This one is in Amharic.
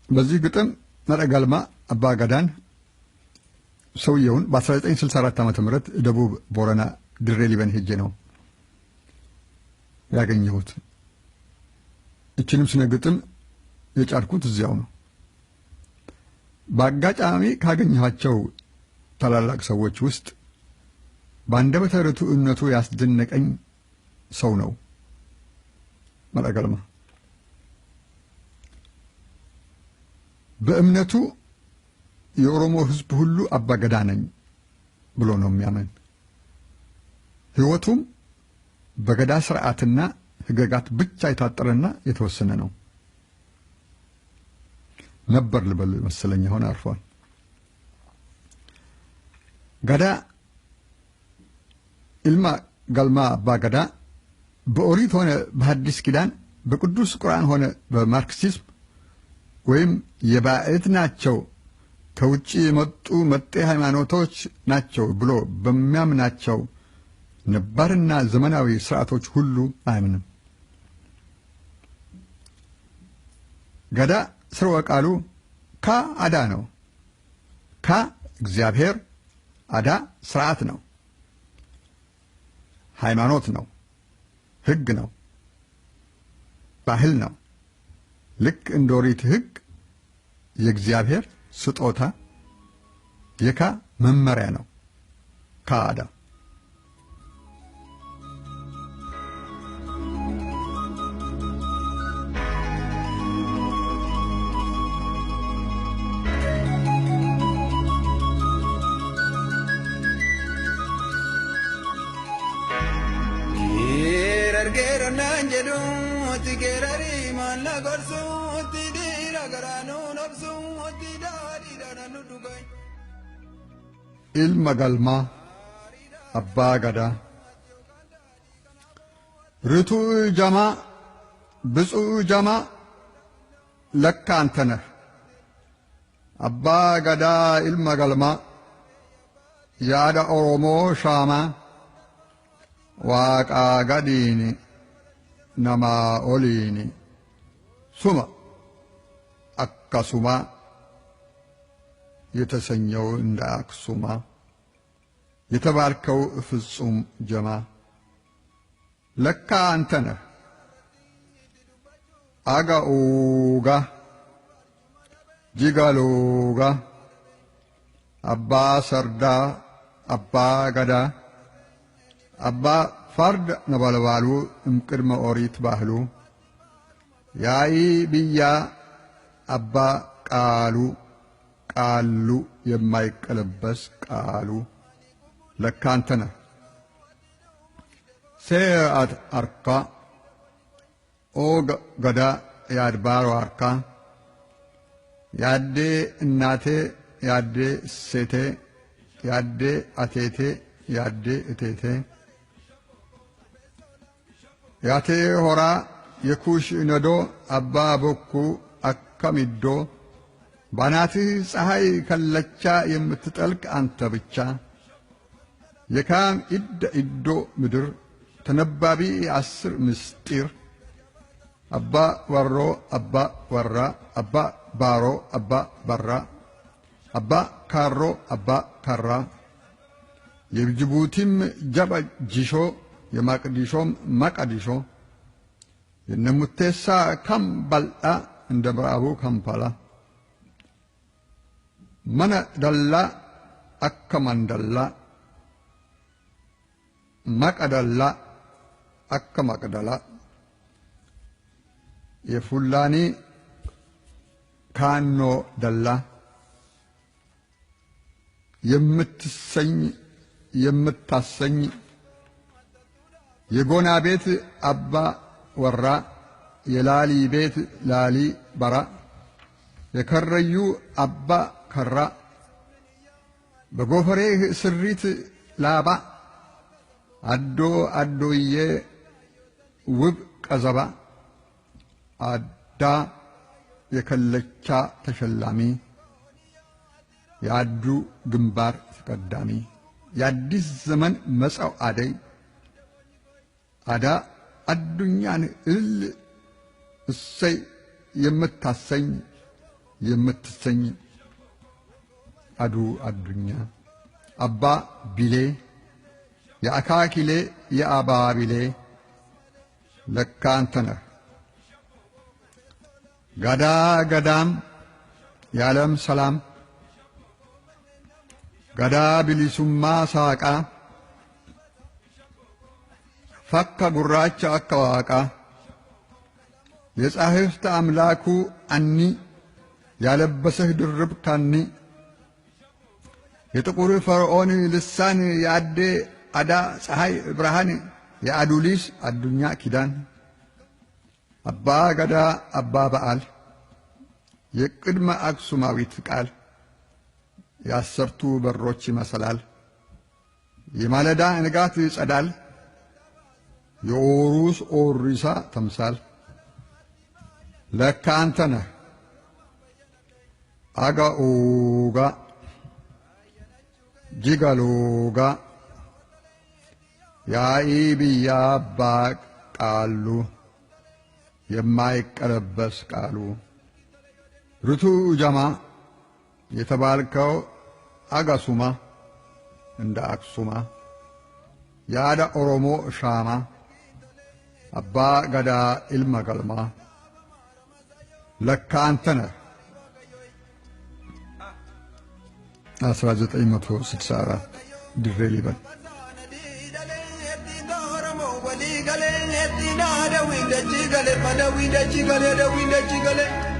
በዚህ ግጥም ነረጋልማ አባ ገዳን ሰውየውን በ1964 ዓመተ ምህረት ደቡብ ቦረና ድሬ ሊበን ሄጄ ነው ያገኘሁት። እችንም ስነ ግጥም የጫርኩት እዚያው ነው። በአጋጣሚ ካገኘኋቸው ታላላቅ ሰዎች ውስጥ በአንደበተ ርቱዕነቱ ያስደነቀኝ ሰው ነው ነረጋልማ። በእምነቱ የኦሮሞ ሕዝብ ሁሉ አባ ገዳ ነኝ ብሎ ነው የሚያምን። ሕይወቱም በገዳ ስርዓትና ሕግጋት ብቻ የታጠረና የተወሰነ ነው ነበር ልበል መሰለኝ። አሁን አርፏል። ገዳ ኢልማ ገልማ አባ ገዳ በኦሪት ሆነ በሐዲስ ኪዳን በቅዱስ ቁርአን ሆነ በማርክሲዝም ወይም የባዕድ ናቸው ከውጪ የመጡ መጤ ሃይማኖቶች ናቸው ብሎ በሚያምናቸው ነባርና ዘመናዊ ስርዓቶች ሁሉ አያምንም። ገዳ ስርወ ቃሉ ካ አዳ ነው። ካ እግዚአብሔር፣ አዳ ስርዓት ነው፣ ሃይማኖት ነው፣ ሕግ ነው፣ ባህል ነው። ልክ እንደ ኦሪት ሕግ የእግዚአብሔር ስጦታ የካ መመሪያ ነው ካዳ። ኢልማ ገልማ አባ ገዳ ርቱዕ ጀማ ብፁዕ ጀማ ለካ አንተ ነህ። አባ ገዳ ኢልማ ገልማ ያዳ ኦሮሞ ሻማ ዋቃ ገዲኒ ነማ ኦሊኒ ሱማ አካሱማ የተሰኘው እንደ አክሱማ የተባልከው ፍጹም ጀማ ለካ አንተ ነህ። አጋኡጋ ጂጋሎጋ አባ ሰርዳ አባ ገዳ አባ ፈርድ ነበልባሉ እምቅድመ ኦሪት ባህሉ ያይ ብያ አባ ቃሉ ቃሉ የማይቀለበስ ቃሉ ለካ አንተ ነህ። ሴአት አርካ ኦ ገዳ የአድባሮ አርካ ያዴ እናቴ ያዴ ሴቴ ያዴ አቴቴ ያዴ እቴቴ ያቴ ሆራ የኩሽ ነዶ አባ ቦኩ አከሚዶ ባናትህ ፀሐይ ከለቻ የምትጠልቅ አንተ ብቻ የካም ኢዶ ምድር ተነባቢ 10 ምስጢር አባ ወሮ አባ ወራ አባ ባሮ አባ በራ አባ ካሮ አባ ካራ የጅቡቲም ጀባ ጂሾ የማቅዲሾም ማቃዲሾ የነሙቴሳ ካምባልጣ እንደ ምዕራቡ ካምፓላ መነ ደላ አከ መንደላ መቀደላ አከ መቅደላ የፉላኒ ካኖ ደላ የምትሰኝ የምታሰኝ የጎና ቤት አባ ወራ የላሊ ቤት ላሊ በራ የከረዩ አባ ከራ በጎፈሬህ ስሪት ላባ አዶ አዶዬ ውብ ቀዘባ አዳ የከለቻ ተሸላሚ የአዱ ግንባር ተቀዳሚ የአዲስ ዘመን መጻው አደይ አዳ አዱኛን እሰይ የምታሰኝ የምትሰኝ አዱ አዱኛ አባ ቢሌ የአካኪሌ የአባ ቢሌ ለካ አንተ ነህ ጋዳ ገዳም የዓለም ሰላም ጋዳ ቢሊሱማ ሳቃ ፈካ ጉራቻ አካዋቃ የጻሕፍት አምላኩ አኒ ያለበሰህ ድርብ ካኒ የጥቁር ፈርዖን ልሳን የአዴ አዳ ፀሐይ ብርሃን የአዱሊስ አዱኛ ኪዳን አባ ገዳ አባ በዓል የቅድመ አክሱማዊት ቃል የአሰርቱ በሮች መሰላል የማለዳ ንጋት ጸዳል የኦሩስ ኦሪሳ ተምሳል ለካ አንተ ነህ አጋኡጋ ጂጋሎጋ ያኢብያ አባ ቃሉ የማይቀለበስ ቃሉ ርቱ ጀማ የተባልከው አጋሱማ እንደ አክሱማ ያዳ ኦሮሞ ሻማ አባ ገዳ ኢልማ ገልማ ለካ አንተ ነህ 1964 ድሬ ሊበን Gale,